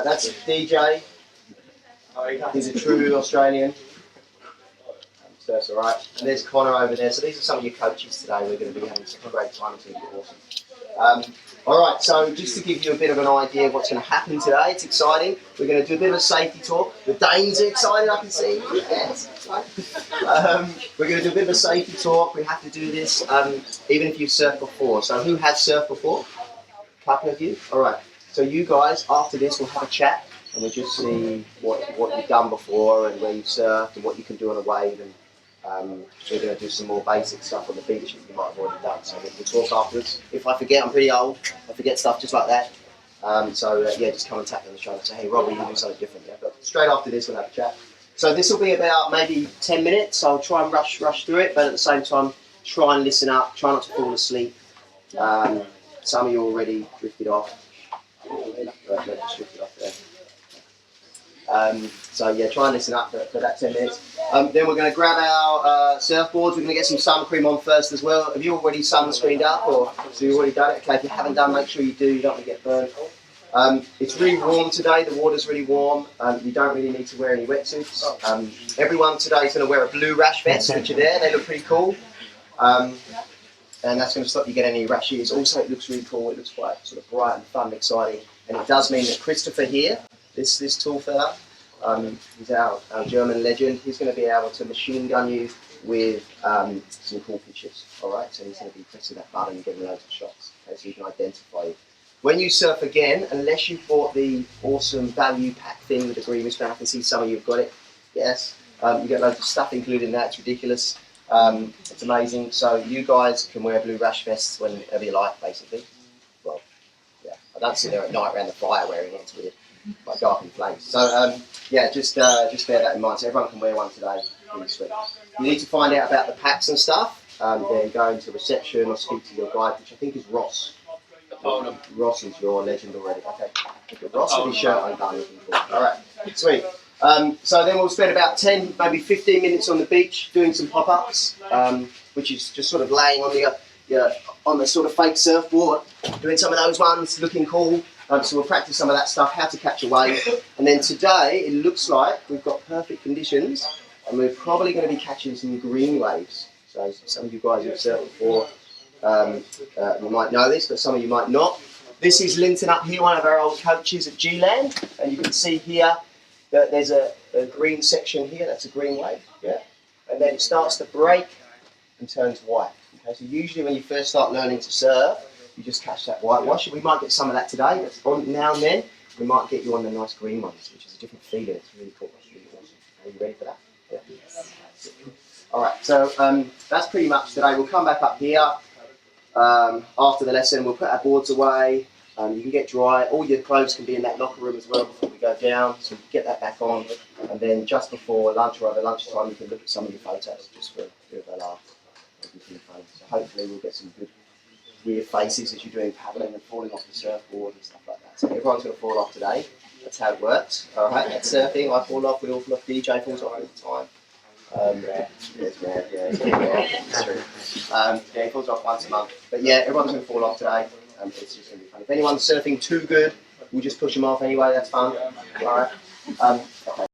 That's DJ. He's a true Australian. So that's all right. And there's Connor over there. So these are some of your coaches today. We're going to be having such a great time. It's going to be awesome. All right, so just to give you a bit of an idea of what's going to happen today, it's exciting. We're going to do a bit of a safety talk. The Danes are excited, I can see. Yes. We're going to do a bit of a safety talk. We have to do this even if you've surfed before. So who has surfed before? A couple of you? All right. So you guys, after this, we'll have a chat and we'll just see what you've done before and where you've surfed and what you can do on a wave. And we're going to do some more basic stuff on the beach that you might have already done. So we'll talk afterwards. If I forget, I'm pretty old. I forget stuff just like that. Yeah, just come and tap me on the shoulder and say, hey, Rob, you do something different. Yeah? But straight after this, we'll have a chat. So this will be about maybe 10 minutes. I'll try and rush through it, but at the same time, try and listen up. Try not to fall asleep. Some of you already drifted off. Just drifted off there. So yeah, try and listen up for that 10 minutes. Then we're going to grab our surfboards. We're going to get some sun cream on first as well. Have you already sunscreened up, or so you've already done it? Okay, if you haven't done, make sure you do. You don't want to get burned. It's really warm today. The water's really warm. You don't really need to wear any wetsuits. Everyone today is going to wear a blue rash vest, which are there. They look pretty cool. And that's going to stop you getting any rashes. Also, it looks really cool. It looks quite sort of bright and fun and exciting. And it does mean that Christopher here, this tall fella, he's our German legend. He's going to be able to machine gun you with some cool pictures. All right, so he's going to be pressing that button and getting loads of shots, okay, so you can identify you. When you surf again, unless you've bought the awesome value pack thing with the green wristband, I can see some of you have got it. Yes, you get loads of stuff included in that. It's ridiculous. It's amazing. So you guys can wear blue rash vests whenever you like, basically. Well, yeah, I don't sit there at night around the fire wearing it. It's weird. Like dark in flames. So yeah, just bear that in mind. So everyone can wear one today. Really sweet. You need to find out about the packs and stuff. Then go into reception or speak to your guide, which I think is Ross. Ross is your legend already. Okay. Ross with his shirt undone. All right. Sweet. So then we'll spend about 10, maybe 15 minutes on the beach doing some pop-ups, which is just sort of laying on the sort of fake surfboard, doing some of those ones, looking cool. So we'll practice some of that stuff, how to catch a wave. And then today, it looks like we've got perfect conditions, and we're probably going to be catching some green waves. So some of you guys who've surfed before, you might know this, but some of you might not. This is Linton up here, one of our old coaches at G-Land, and you can see here that there's a green section here, that's a green wave, yeah? And then it starts to break and turns white. Okay, so usually when you first start learning to surf, you just catch that white wash. We might get some of that today, but on now and then, we might get you on the nice green ones, which is a different feeling. It's really cool. It's really awesome. Are you ready for that? Yeah. Yes. All right, so that's pretty much today. We'll come back up here after the lesson. We'll put our boards away. You can get dry. All your clothes can be in that locker room as well before we go down. So get that back on. And then just before lunch or over lunchtime, you can look at some of your photos just for a bit of a laugh. So hopefully we'll get some good weird faces as you're doing paddling and falling off the surfboard and stuff like that. So everyone's going to fall off today. That's how it works. All right, that's surfing. I fall off, we all fall off. DJ falls off all the time. It's rare, yeah, it's rare. It's true. Yeah, he falls off once a month. But yeah, everyone's going to fall off today. It's just going to be fun. If anyone's surfing too good, we'll just push them off anyway. That's fun. All right. Okay.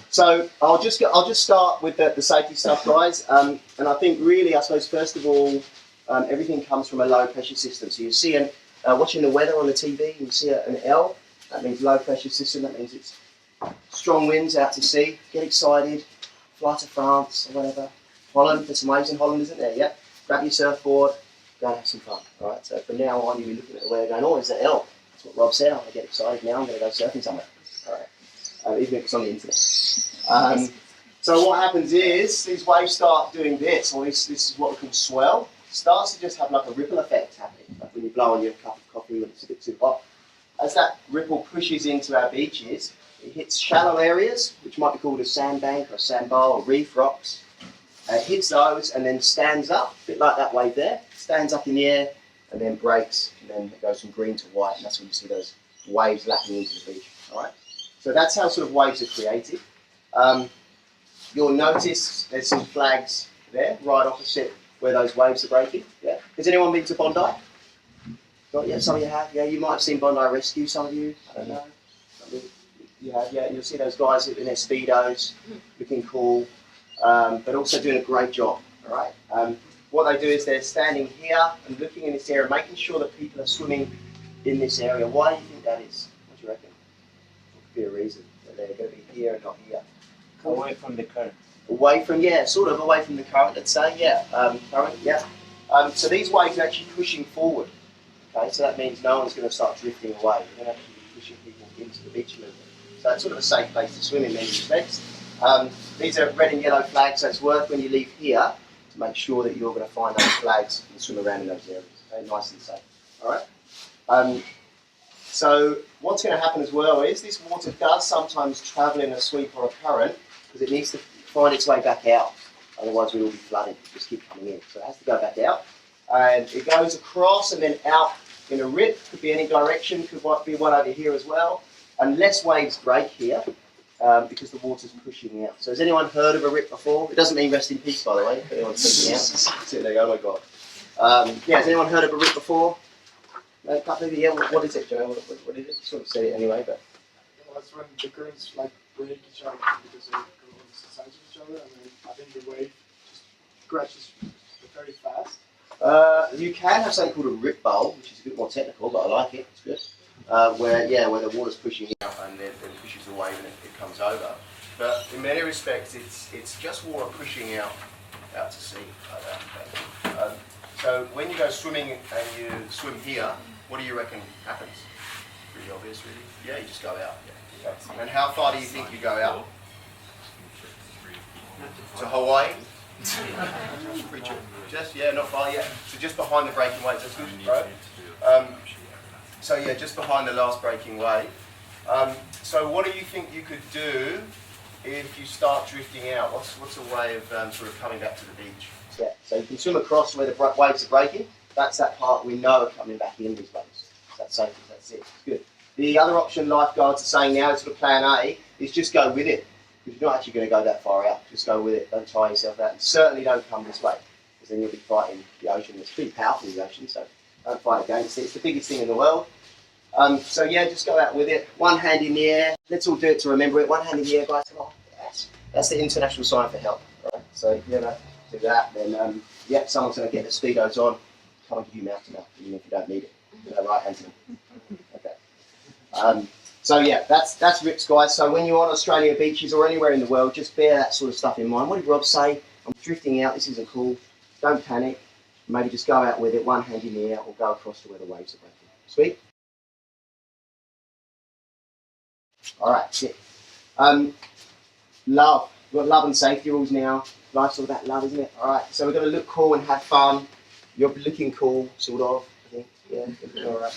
So I'll just start with the safety stuff, guys. And I think really, I suppose first of all, everything comes from a low pressure system. So you see, watching the weather on the TV, you see an L. That means low pressure system. That means it's strong winds out to sea. Get excited. Fly to France or whatever. Holland. There's some waves in Holland, isn't there? Yep. Grab your surfboard. Go and have some fun. All right. So from now on, you'll be looking at the weather going, oh, is that L? That's what Rob said. I'm going to get excited now. I'm going to go surfing somewhere. All right. Even if it's on the internet. So what happens is these waves start doing this, or this is what we call swell. It starts to just have like a ripple effect happening, like when you blow on your cup of coffee when it's a bit too hot. As that ripple pushes into our beaches, it hits shallow areas, which might be called a sandbank or a sandbar or reef rocks. It hits those and then stands up, a bit like that wave there, stands up in the air and then breaks, and then it goes from green to white, and that's when you see those waves lapping into the beach. All right. So that's how sort of waves are created. You'll notice there's some flags there, right opposite where those waves are breaking. Yeah. Has anyone been to Bondi? Yeah, some of you have. Yeah, you might have seen Bondi Rescue, some of you. I don't know. You have, yeah. You'll see those guys in their Speedos, looking cool, but also doing a great job, all right? What they do is they're standing here and looking in this area, making sure that people are swimming in this area. Why do you think that is? What do you reckon? What could be a reason that they're going to be here and not here? Away from the current. Away from, yeah, sort of away from the current, let's say, yeah. Current, yeah. So these waves are actually pushing forward. Okay, so that means no one's going to start drifting away. You're going to actually be pushing people into the beach movement. So it's sort of a safe place to swim in many respects. These are red and yellow flags, so it's worth when you leave here to make sure that you're going to find those flags and swim around in those areas. Okay, nice and safe. All right. So what's going to happen as well is this water does sometimes travel in a sweep or a current because it needs to find its way back out. Otherwise, we will be flooded. Just keep coming in. So it has to go back out. And it goes across and then out in a rip. Could be any direction. Could be one over here as well. And less waves break here because the water's pushing out. So has anyone heard of a rip before? It doesn't mean rest in peace, by the way. If anyone's thinking out. Sit there, oh my God. Yeah, has anyone heard of a rip before? No, maybe, yeah. What is it, Joe? What is it? Sort of said it anyway, but. That's when the currents like break each other because they go on the sides of each other, and then I think the wave just crashes very fast. You can have something called a rip bowl, which is a bit more technical, but I like it. It's good. Where the water's pushing out and then pushes the wave and it comes over. But in many respects, it's just water pushing out to sea like that. Okay? So when you go swimming and you swim here, what do you reckon happens? Pretty obvious, really. Yeah, you just go out. Yeah. Okay. And how far do you think you go out? To Hawaii? Pretty true. Just, yeah, not far yet. So just behind the breaking wave. That's good, right? So yeah, just behind the last breaking wave. So what do you think you could do if you start drifting out? What's a way of sort of coming back to the beach? Yeah, so you can swim across where the waves are breaking. That's that part we know are coming back in these waves. That's safe, that's it. It's good. The other option lifeguards are saying now is sort of plan A, is just go with it. Because you're not actually going to go that far out. Just go with it. Don't tire yourself out. And certainly don't come this way. Because then you'll be fighting the ocean. It's pretty powerful, the ocean, so don't fight against it. It's the biggest thing in the world. So yeah, just go out with it. One hand in the air. Let's all do it to remember it. One hand in the air, guys. Come on. Yes. That's the international sign for help. Right? So if you're going to do that, then yeah, someone's going to get the Speedos on. Come and give you mouth to mouth, even if you don't need it. With that right hand to them. Okay. So yeah, that's rips, guys. So when you're on Australia beaches or anywhere in the world, just bear that sort of stuff in mind. What did Rob say? I'm drifting out. This isn't cool. Don't panic. Maybe just go out with it, one hand in the air, or go across to where the waves are breaking. Sweet. All right. Shit. Love. We've got love and safety rules now. Life's all about love, isn't it? All right. So we're going to look cool and have fun. You're looking cool, sort of. I think. Yeah. All right.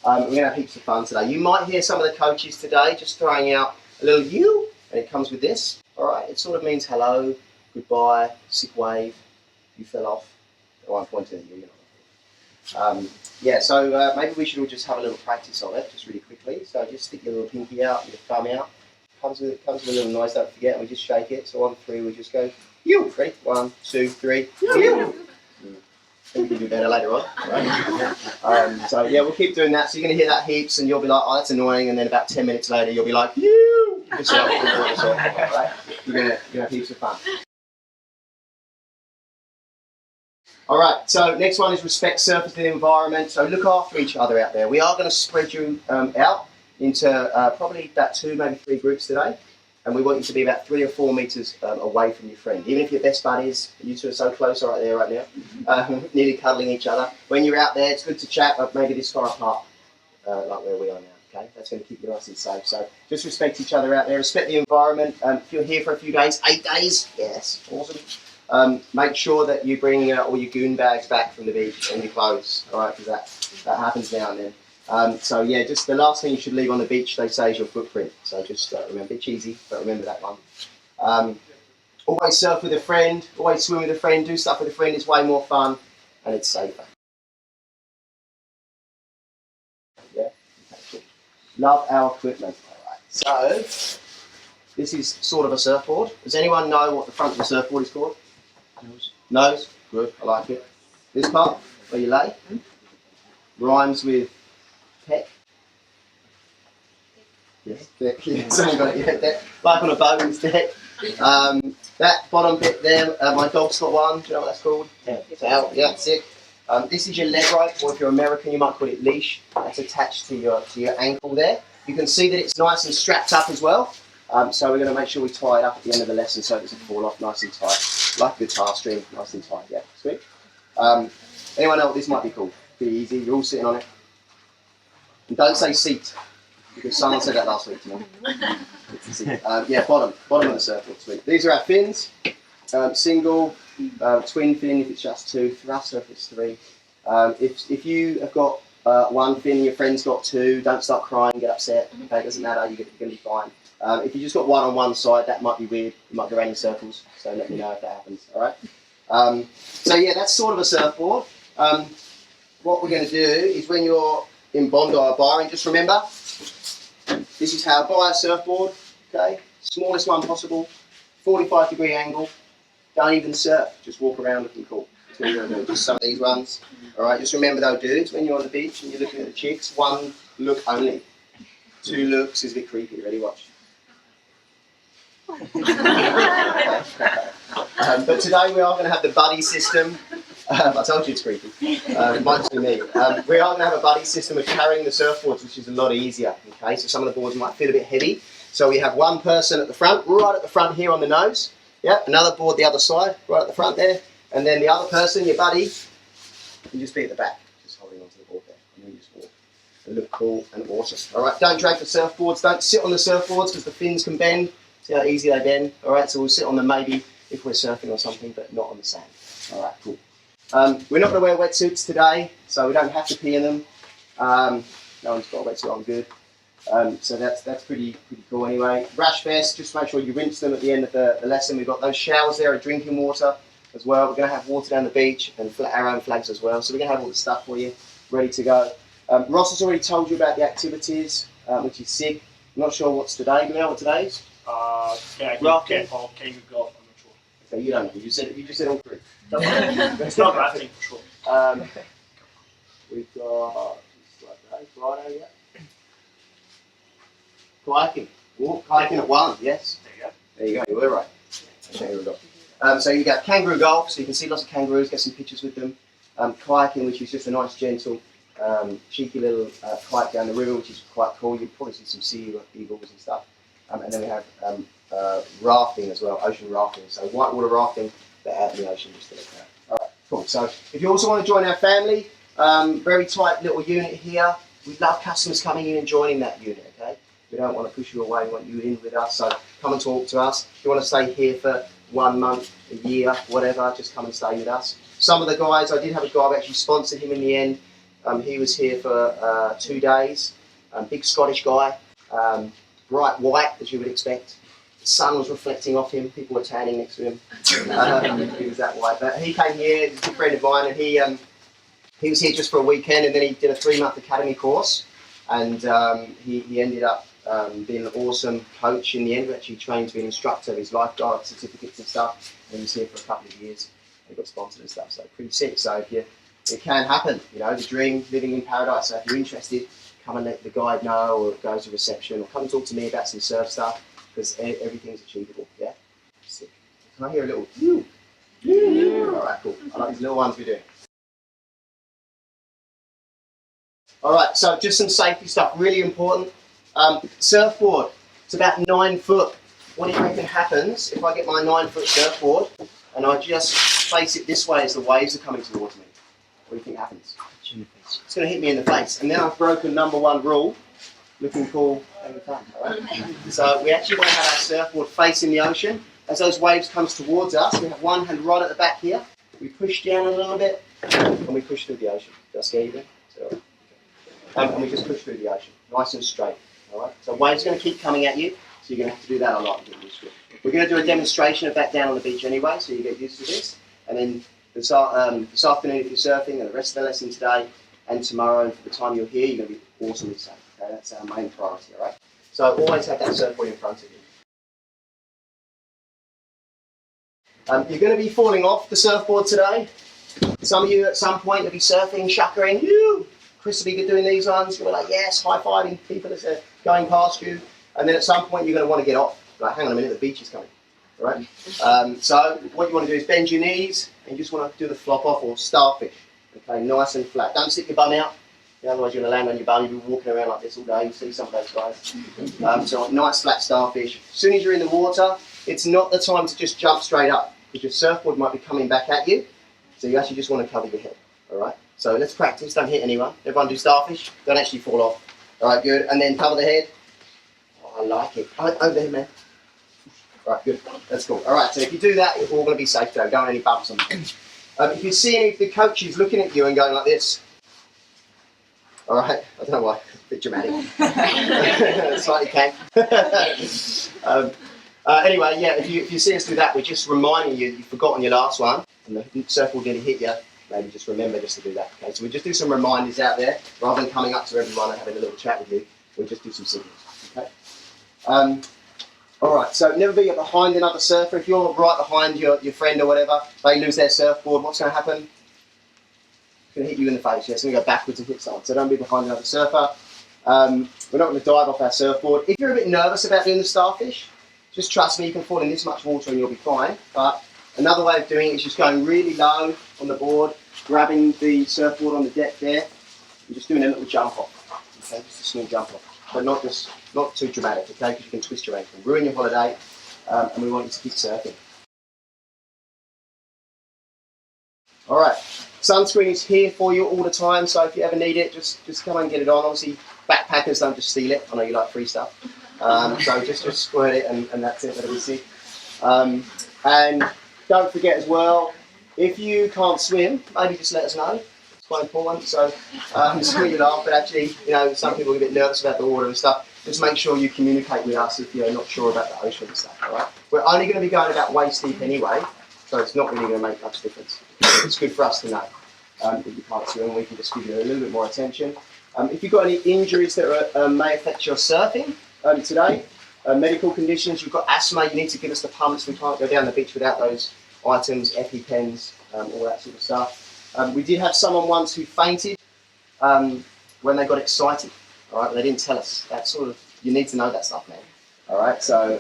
We're going to have heaps of fun today. You might hear some of the coaches today just throwing out a little you, and it comes with this. All right. It sort of means hello, goodbye, sick wave, you fell off. I won't point to you. Yeah. So maybe we should all just have a little practice on it, just really quickly. So just stick your little pinky out, your thumb out. Comes with a little noise. Don't forget. And we just shake it. So on 3, we just go you. 3. 1, 2, 3. You. We can do better later on. Right? So yeah, we'll keep doing that. So you're going to hear that heaps, and you'll be like, "Oh, that's annoying." And then about 10 minutes later, you'll be like, "You." Right? You're going to have heaps of fun. All right. So next one is respect surface and the environment. So look after each other out there. We are going to spread you out into probably about 2, maybe 3 groups today. And we want you to be about 3 or 4 meters away from your friend. Even if your best buddies, you two are so close right there, right now, nearly cuddling each other. When you're out there, it's good to chat, but maybe this far apart, like where we are now. Okay, that's going to keep you nice and safe. So just respect each other out there. Respect the environment. If you're here for a few days, 8 days, yes, awesome. Make sure that you bring all your goon bags back from the beach and your clothes. All right, because that happens now and then. So yeah, just the last thing you should leave on the beach, they say, is your footprint. So just remember, it's cheesy, but remember that one. Always surf with a friend, always swim with a friend, do stuff with a friend. It's way more fun and it's safer. Yeah. Okay, cool. Love our equipment. All right. So this is sort of a surfboard. Does anyone know what the front of the surfboard is called? Nose. Good. I like it. This part where you lay rhymes with Peck. Yes, deck. Yeah, someone got it. Yeah, deck. Like on a boat, it's deck. That bottom bit there, my dog's got one. Do you know what that's called? Tail. Yeah, that's it. This is your leg rope, or if you're American, you might call it leash. That's attached to your ankle there. You can see that it's nice and strapped up as well. So we're going to make sure we tie it up at the end of the lesson so it doesn't fall off nice and tight. Like a guitar string, nice and tight. Yeah, sweet. Anyone know what this might be called? Pretty easy. You're all sitting on it. And don't say seat, because someone said that last week to me. Yeah, bottom of the surfboard. Sweet. These are our fins. Single, twin fin if it's just two, thruster if it's three. If you have got one fin and your friend's got two, don't start crying, get upset. Okay, it doesn't matter, you're going to be fine. If you just got one on one side, that might be weird. You might go around in circles, so let me know if that happens. All right. So yeah, that's sort of a surfboard. What we're going to do is when you're in Bondi or Byron, just remember, this is how I buy a surfboard. Okay, smallest one possible, 45-degree angle. Don't even surf, just walk around looking cool. That's what you're going to do, just some of these ones. Alright, just remember though dudes, when you're on the beach and you're looking at the chicks, one look only. Two looks is a bit creepy, ready, watch. But today we are going to have the buddy system. I told you it's creepy. It might just be me. We are going to have a buddy system of carrying the surfboards, which is a lot easier. Okay, so some of the boards might feel a bit heavy. So we have one person at the front, right at the front here on the nose. Yeah, another board the other side, right at the front there. And then the other person, your buddy, can just be at the back, just holding onto the board there. And then you just walk. They look cool and awesome. All right, don't drag the surfboards. Don't sit on the surfboards because the fins can bend. See how easy they bend? All right, so we'll sit on them maybe if we're surfing or something, but not on the sand. All right, cool. We're not going to wear wetsuits today, so we don't have to pee in them. No one's got a wetsuit on, good. So that's pretty cool anyway. Rash vest, just make sure you rinse them at the end of the lesson. We've got those showers there of drinking water as well. We're going to have water down the beach and our own flags as well. So we're going to have all the stuff for you, ready to go. Ross has already told you about the activities, which is sick. I'm not sure what's today. Do you know what today is? Rafting or kangaroo golf, I'm not sure. Okay, you don't know. You just said all three. It's not rafting for sure. We've got Friday, yeah. Kayaking. Oh, kayaking at 1, yes. There you go, you were right. So you got kangaroo golf, so you can see lots of kangaroos, get some pictures with them. Kayaking, which is just a nice, gentle, cheeky little kayak down the river, which is quite cool. You'll probably see some sea eagles and stuff. And then we have rafting as well, ocean rafting. So whitewater rafting, but out in the ocean just to look at. All right, cool. So if you also want to join our family, very tight little unit here. We love customers coming in and joining that unit, okay? We don't want to push you away, we want you in with us, so come and talk to us. If you want to stay here for 1 month, a year, whatever, just come and stay with us. Some of the guys, I did have a guy who actually sponsored him in the end. He was here for 2 days. Big Scottish guy, bright white, as you would expect. The sun was reflecting off him, people were tanning next to him. He was that white. But he came here, he's a good friend of mine, and he was here just for a weekend, and then he did a 3-month academy course. And he ended up being an awesome coach in the end. We actually trained to be an instructor of his lifeguard certificates and stuff. And he was here for a couple of years. He got sponsored and stuff, so pretty sick. So it can happen, you know, the dream, living in paradise. So if you're interested, come and let the guide know, or go to reception, or come and talk to me about some surf stuff, because everything's achievable. Yeah, sick. Can I hear a little? All right, cool. I like these little ones we're doing. All right, so just some safety stuff, really important. Surfboard, it's about 9 foot. What do you reckon happens if I get my 9-foot surfboard and I just face it this way as the waves are coming towards me? What do you think happens? It's going to hit me in the face. And then I've broken #1 rule, looking cool, having fun, all right? So we actually want to have our surfboard facing the ocean. As those waves come towards us, we have one hand right at the back here. We push down a little bit and we push through the ocean. Did I scare you then? And we just push through the ocean, nice and straight. All right. So waves are going to keep coming at you, so you're going to have to do that a lot. We're going to do a demonstration of that down on the beach anyway, so you get used to this. And then this afternoon, if you're surfing, and the rest of the lesson today and tomorrow, and for the time you're here, you're going to be awesomely safe. Okay, that's our main priority. All right. So always have that surfboard in front of you. You're going to be falling off the surfboard today. Some of you at some point will be surfing, shuckering, Chris will be doing these ones. You're like, yes, high-fiving people as they're going past you. And then at some point, you're going to want to get off. Like, hang on a minute, the beach is coming. All right? So what you want to do is bend your knees, and you just want to do the flop off or starfish. Okay, nice and flat. Don't stick your bum out. Otherwise, you're going to land on your bum. You'll be walking around like this all day. You see some of those guys. So nice flat starfish. As soon as you're in the water, it's not the time to just jump straight up, because your surfboard might be coming back at you. So you actually just want to cover your head. All right. So let's practice. Don't hit anyone. Everyone do starfish. Don't actually fall off. All right, good. And then cover the head. Oh, I like it. Over there, man. All right, good. That's cool. All right. So if you do that, you're all going to be safe. Don't go on any bumps on the if you see any of the coaches looking at you and going like this, all right. I don't know why. A bit dramatic. Slightly can. Anyway, yeah. If you see us do that, we're just reminding you you've forgotten your last one, and the surfboard didn't hit you. Maybe just remember just to do that. Okay, so we just do some reminders out there rather than coming up to everyone and having a little chat with you. We'll just do some signals. Okay. All right. So never be behind another surfer. If you're right behind your friend or whatever, they lose their surfboard. What's going to happen? It's going to hit you in the face. Yeah, it's going to go backwards and hit someone. So don't be behind another surfer. We're not going to dive off our surfboard. If you're a bit nervous about doing the starfish, just trust me. You can fall in this much water and you'll be fine. But another way of doing it is just going really low on the board, grabbing the surfboard on the deck there, and just doing a little jump off. Okay, just a small jump off, but not too dramatic. Okay, because you can twist your ankle, ruin your holiday, and we want you to keep surfing. All right, sunscreen is here for you all the time. So if you ever need it, just come and get it on. Obviously, backpackers don't just steal it. I know you like free stuff, so just squirt it and that's it. That'll be sick. And don't forget as well, if you can't swim, maybe just let us know. It's quite important. So, swim it off, but actually, some people are a bit nervous about the water and stuff. Just make sure you communicate with us if you're not sure about the ocean and stuff, all right? We're only going to be going about waist deep anyway, so it's not really going to make much difference. It's good for us to know that you can't swim. We can just give you a little bit more attention. If you've got any injuries that may affect your surfing today, medical conditions, you've got asthma, you need to give us the pumps. We can't go down the beach without those items, EpiPens, all that sort of stuff. We did have someone once who fainted when they got excited. All right, they didn't tell us. That's you need to know that stuff, man. All right, so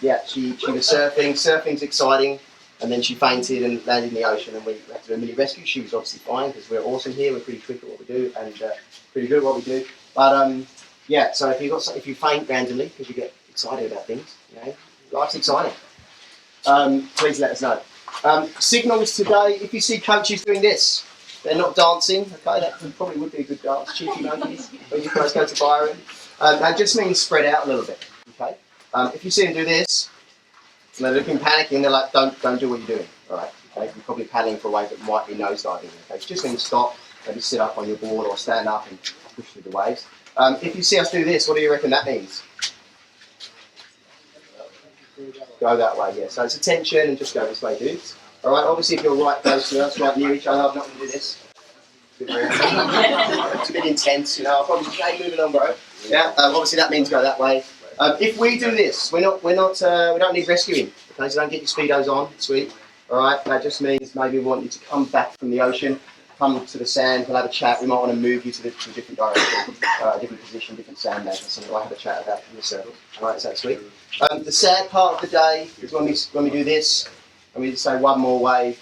yeah, she was surfing. Surfing's exciting, and then she fainted and landed in the ocean, and we had to do a mini rescue. She was obviously fine because we're awesome here. We're pretty quick at what we do and pretty good at what we do. But yeah, so if you faint randomly because you get excited about things, life's exciting. Please let us know. Signals today, if you see coaches doing this, they're not dancing, okay, that probably would be a good dance, cheeky monkeys, when you guys go to Byron. That just means spread out a little bit, okay? If you see them do this, and they're looking panicking, they're like, don't do what you're doing, all right? Okay? You're probably paddling for a wave that might be nosediving, okay? It just means stop, maybe sit up on your board or stand up and push through the waves. If you see us do this, what do you reckon that means? Go that way, yeah. So it's attention and just go this way, dudes. All right. Obviously, if you're right close to us, right near each other, I'm not going to do this. It's a bit intense, I'll probably say moving on, bro. Yeah. Obviously, that means go that way. If we do this, we don't need rescuing. Okay, so don't get your speedos on. Sweet. All right. That just means maybe we want you to come back from the ocean, come to the sand. We'll have a chat. We might want to move you to a different direction, a different position, different sandbank, or something. I'll have a chat about in the circle. All right. Is that sweet? The sad part of the day is when we do this, and we just say one more wave.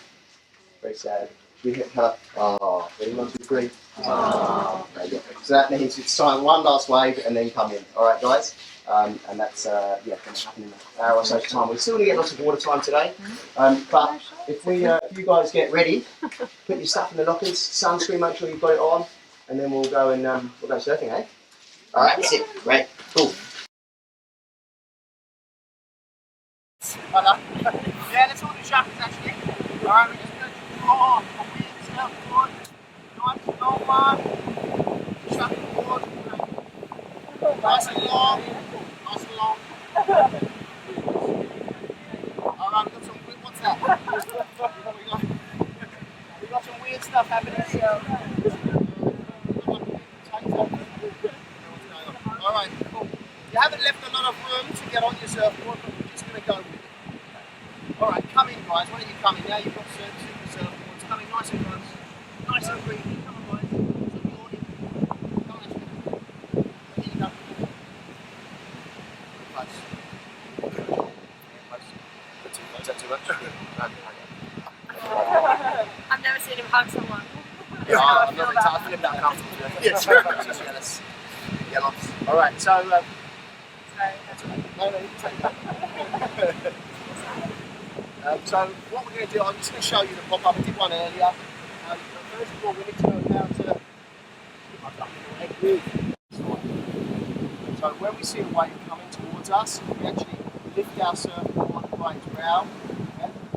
Very sad. We hit her. Oh, ready? 1, 2, 3. Oh. Okay, yeah. So that means it's time one last wave and then come in. All right, guys. And that's going to happen in an hour or so's time. We're still going to get lots of water time today. But if you guys get ready, put your stuff in the lockers, sunscreen, make sure you've got it on, and then we'll go surfing, eh? All right, that's it. Great, cool. Yeah, let's all do shuffles actually. Alright, we're just going to draw a weird surfboard. Nice long one. Shuffleboard. Nice and long. Nice and long. Alright, we've got some weird, what's that? We've got some weird stuff happening here. Alright, cool. You haven't left a lot of room to get on your surfboard, but we're just going to go with it. Alright, come in guys, why don't you come in now? You've got super surfboards coming nice and close. Nice and green. Come on guys. Yeah, I'm not really tired. I feel that comfortable. Yes, just jealous. Yeah, alright, so no, you can take that. So what we're going to do, I'm just going to show you the pop-up. I did one earlier. But first of all, we need to know how to so when we see a wave coming towards us, we actually lift our surfboard right round,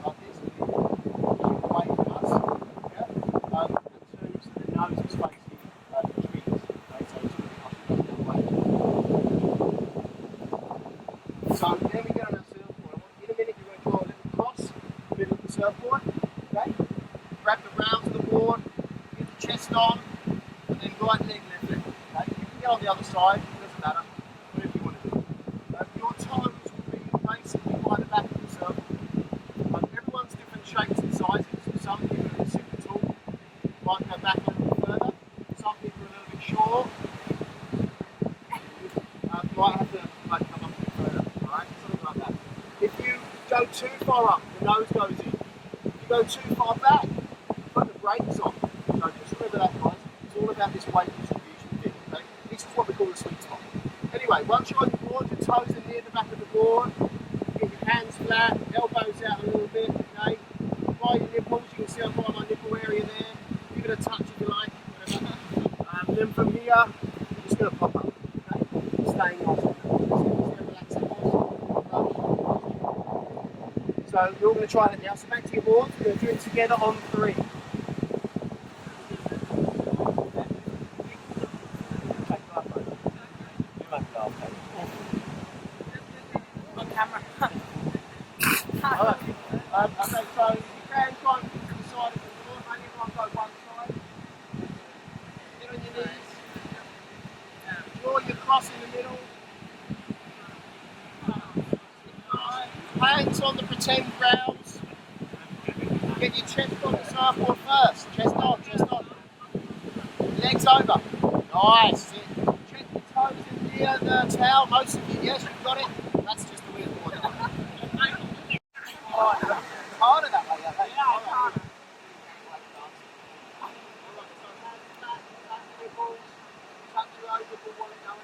like this, keep away from us, and two, so the nose is facing the trees, okay, so it's really wave. So then we get on our surfboard. In a minute you're going to draw a little cross in the middle of the surfboard, okay? Grab the rounds of the board, get the chest on, and then right leg left leg, okay? You can get on the other side, it doesn't matter. Whatever you want to do. Your toes will be basically by the back of the circle. Everyone's different shapes and sizes. Some people are super tall, might go back a little bit further. Some people are a little bit short. You might have to come up a bit further, alright? Something like that. If you go too far up, the nose goes in. If you go too far back, put the brakes on. So just remember that, guys. It's all about this weight distribution thing, okay? This is what we call the sweet spot. Anyway, once you're on the board, your toes are near the back of the board. Get your hands flat, elbows out a little bit, okay? By your nipples, you can see I've got my nipple area there. Give it a touch if you like, whatever. Then from here, you're just going to pop up, okay? Staying nice. So we're all going to try that now. So back to your board, we're going to do it together on 3. On camera. Okay, so you can try and get to the side of the board, maybe everyone go one side. Get on your knees. Draw your cross in the middle. Hands on the pretend grounds. Get your chest on the surfboard first. Chest on, chest on. Legs over. Nice. Check your toes in near the towel. Most of you, yes, you've got it. That's just the way it's going. Harder that way, yeah. Harder. Touch your overboard while it's going.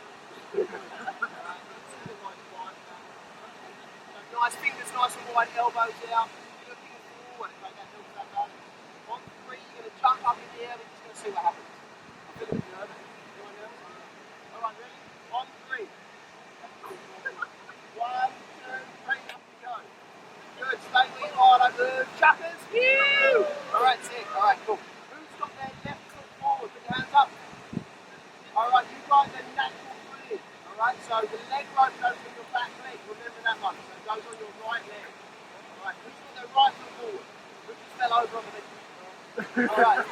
Nice fingers, nice and wide, elbows out. You're looking forward. Okay, that helps that balance. On 3, you're going to jump up in the air. We're just going to see what happens. I'm feeling a bit nervous. Anyone else? Alright, ready? On 3. 1, 2, 3, up we go. Good, stay where you are, like the chuckers. Alright, sick. Alright, cool. Who's got their left foot forward? Put your hands up. Alright, you got the natural bridge. Alright, so the leg rope goes on your back leg. Remember that one. So it goes on your right leg. Alright, who's got their right foot forward? Who just fell over on the leg? Alright.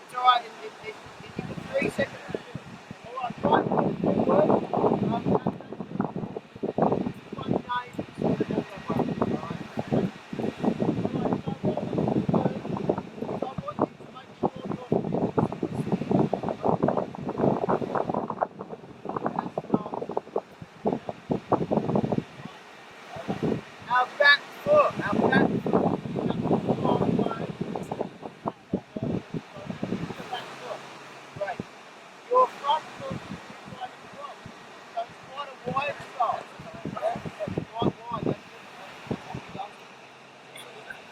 It's alright, in 3 seconds. Alright, right foot forward. Our back foot. Right. Your front foot is quite a drop. So it's quite a wide start. Quite wide. That's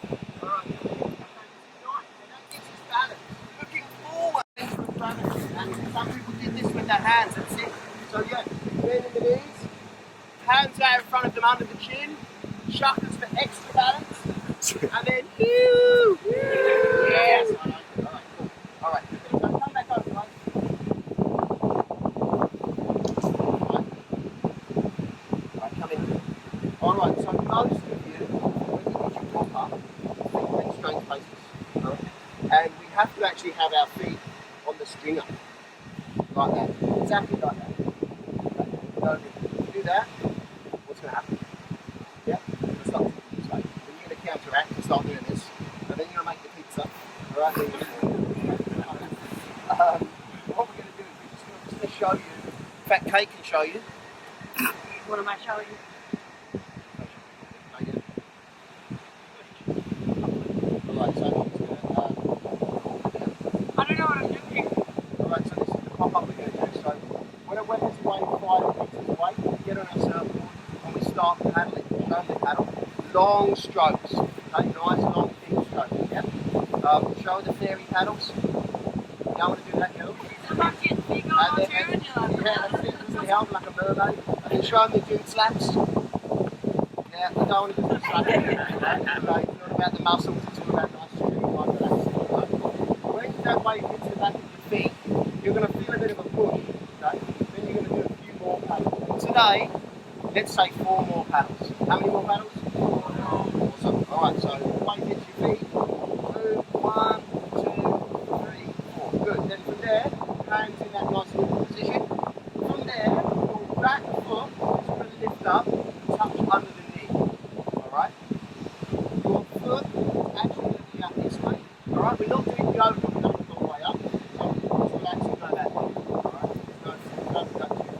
it. Alright. Okay, this is nice. And that gives us balance. Looking forward into balance. And some people did this with their hands. That's it. So yeah, bend in the knees. Hands out in front of them under the chin. Shuckers for extra balance. And then, yes. Alright, cool. Alright, so come back over, guys. Alright, come in. Alright, so most of you, when you get your pop up, think in straight faces. Right? And we have to actually have our feet on the stringer. Like that. Exactly like that. Okay? So if you do that, what's going to happen? Yeah? You're going to start this way. Then you're going to counteract and start doing this. And then you're going to make the pizza. Alright? What we're going to do is we're just going to show you. Fat Kate can show you. What am I showing? long strokes. Okay, nice long thin strokes. Yeah. Show the fairy paddles. You don't want to do that, girl. Yeah, that's it. Just the helm like a mermaid. And then show them the doing slaps. Yeah, we don't want to do the slaps. It's not about the muscles, it's all about nice streamline relaxing. Right? When that weight hits the back of your feet, you're going to feel a bit of a push. Okay? Then you're going to do a few more paddles. Today, let's say 4 more paddles. How many more paddles? Awesome. Alright, so weight hits your feet. 2, 1, 2, 3, 4. Good. Then from there, hands in that nice little position. From there, your back foot is going to lift up and touch under the knee. Alright? Your foot is actually going to be up this way. Alright? We're not doing yoga, we're not going all the way up. So just relax and go that way. Alright? Don't go too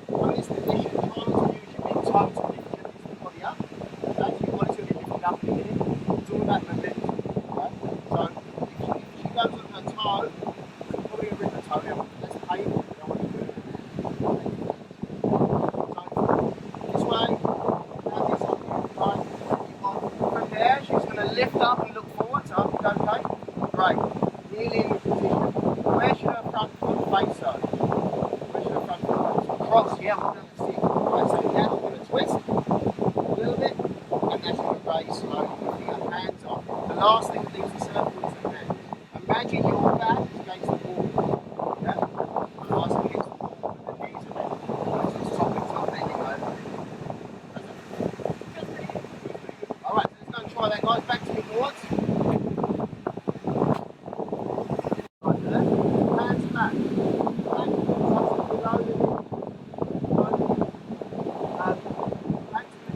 far. From this position, try not to use your big toe to lift your body up. Okay? So your body's going to be lifted up in a minute. It's all about momentum. Alright? So if she goes on her toe, she's probably going to rip her toe out. That's painful. You don't want to do it. So this way, now this on you, right? From there, she's going to lift up and look forward. So up you go, okay? Great. Nearly in the position. Where should her front foot face though? Where should her front foot face? Cross, yeah, we're going to stick. Right, so now we're going to twist a little bit, and that's going to raise slowly, lifting her hands off. The last thing that leaves the circle is the hands. Imagine your back is against the wall. Yeah? Nice and against the wall, with the knees are bent. So it's top bending over. Alright, so let's go and try that, guys. Back to me, boards. Right there. Hands back. Back to the top, below the knee. Back to the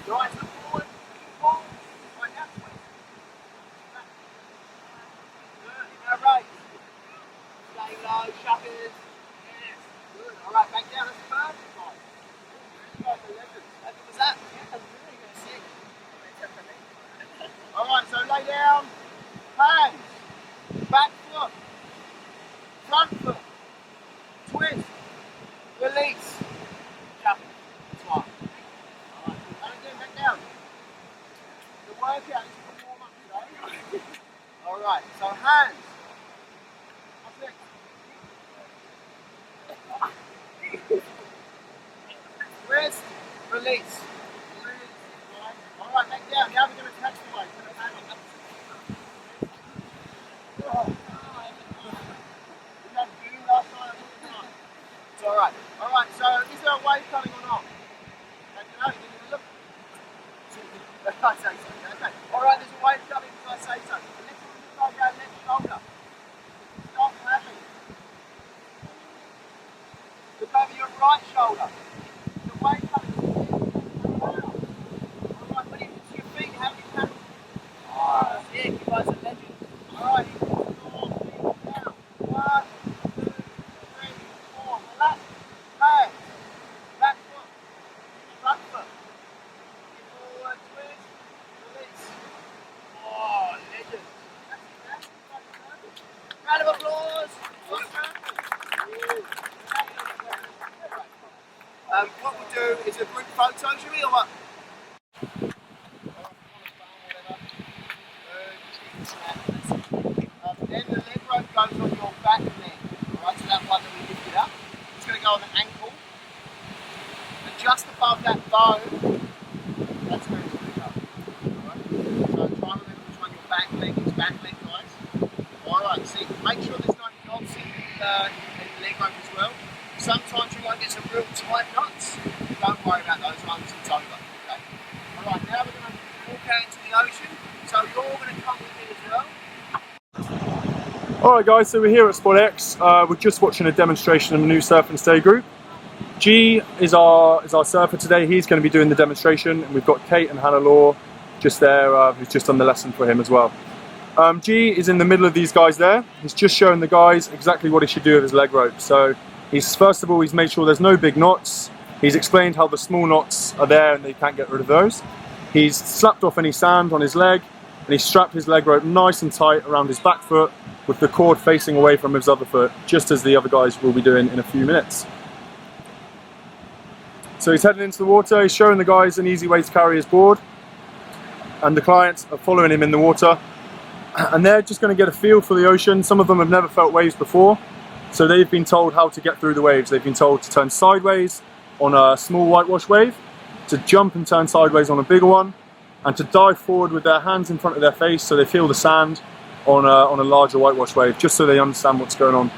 right, look forward, forward, right now, twist. Back. Good, in our right. Stay low, shuckers. Yes, good. Alright, back down, that's perfect, guys. You guys are legends. How good was that? Yeah, that was really good. Sick. Alright, so lay down, hands, back foot, front foot, twist, release, shuckers. That's right. Alright, and again, back down. The workout is for warm up today. Alright, so hands. What's next? Twist, release. Alright, back down. Now we're going to touch the weight. It's alright. Alright, so is there a wave coming or not? Don't you know? You didn't even look. I say so. Okay. Alright, there's a wave coming because I say so. Let's go down left shoulder. Stop clapping. Look over your right shoulder. The wave coming. Alright, when it hits your feet, how many paddles? Oh, yeah, you guys are legends. Alright, you can go down. 1, 2, 3, 4. Relax. Hands. Back foot. Front foot. Forward, twist, release. Oh, legend. That's perfect. Round of applause. What we'll do is a group photo, should we, or what? Then the leg rope goes on your back leg. Alright, so that one that we lifted up. It's going to go on the ankle. And just above that bone, that's where it's going to go. Alright? So try and remember which one your back leg is. Back leg, guys. Alright, see, make sure there's no knots in the leg rope as well. Sometimes you might get some real tight knots. Don't worry about those ones, it's over. Okay? Alright, now we're going to walk out into the ocean. So you're going to come with me as well. Alright guys, so we're here at SpotX. We're just watching a demonstration of a new surf and stay group. G is our surfer today. He's going to be doing the demonstration, and we've got Kate and Hannah Law just there, who's just done the lesson for him as well. G is in the middle of these guys there. He's just showing the guys exactly what he should do with his leg rope. So he's first of all, he's made sure there's no big knots. He's explained how the small knots are there and they can't get rid of those. He's slapped off any sand on his leg, and he's strapped his leg rope nice and tight around his back foot with the cord facing away from his other foot, just as the other guys will be doing in a few minutes. So he's heading into the water, he's showing the guys an easy way to carry his board, and the clients are following him in the water, and they're just going to get a feel for the ocean. Some of them have never felt waves before, so they've been told how to get through the waves. They've been told to turn sideways on a small whitewash wave, to jump and turn sideways on a bigger one, and to dive forward with their hands in front of their face so they feel the sand on a larger whitewash wave, just so they understand what's going on.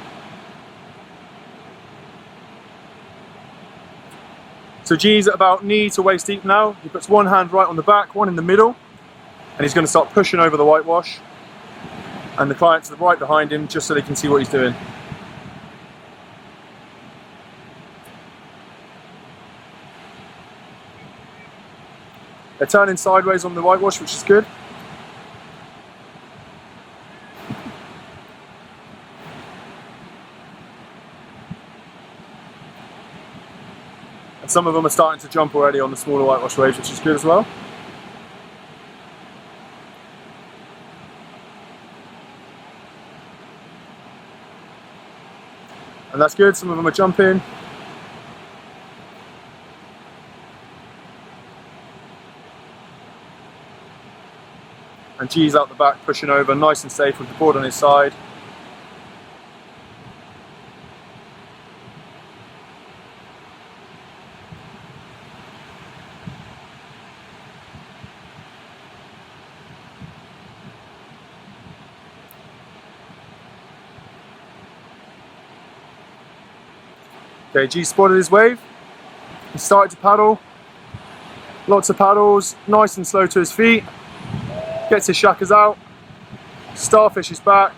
So G's at about knee to waist deep now. He puts one hand right on the back, one in the middle, and he's going to start pushing over the whitewash, and the clients are right behind him just so they can see what he's doing. They're turning sideways on the whitewash, which is good. And some of them are starting to jump already on the smaller whitewash waves, which is good as well. And that's good, some of them are jumping. And G's out the back, pushing over, nice and safe with the board on his side. Okay, G spotted his wave. He started to paddle. Lots of paddles, nice and slow to his feet. Gets his shackers out. Starfish is back.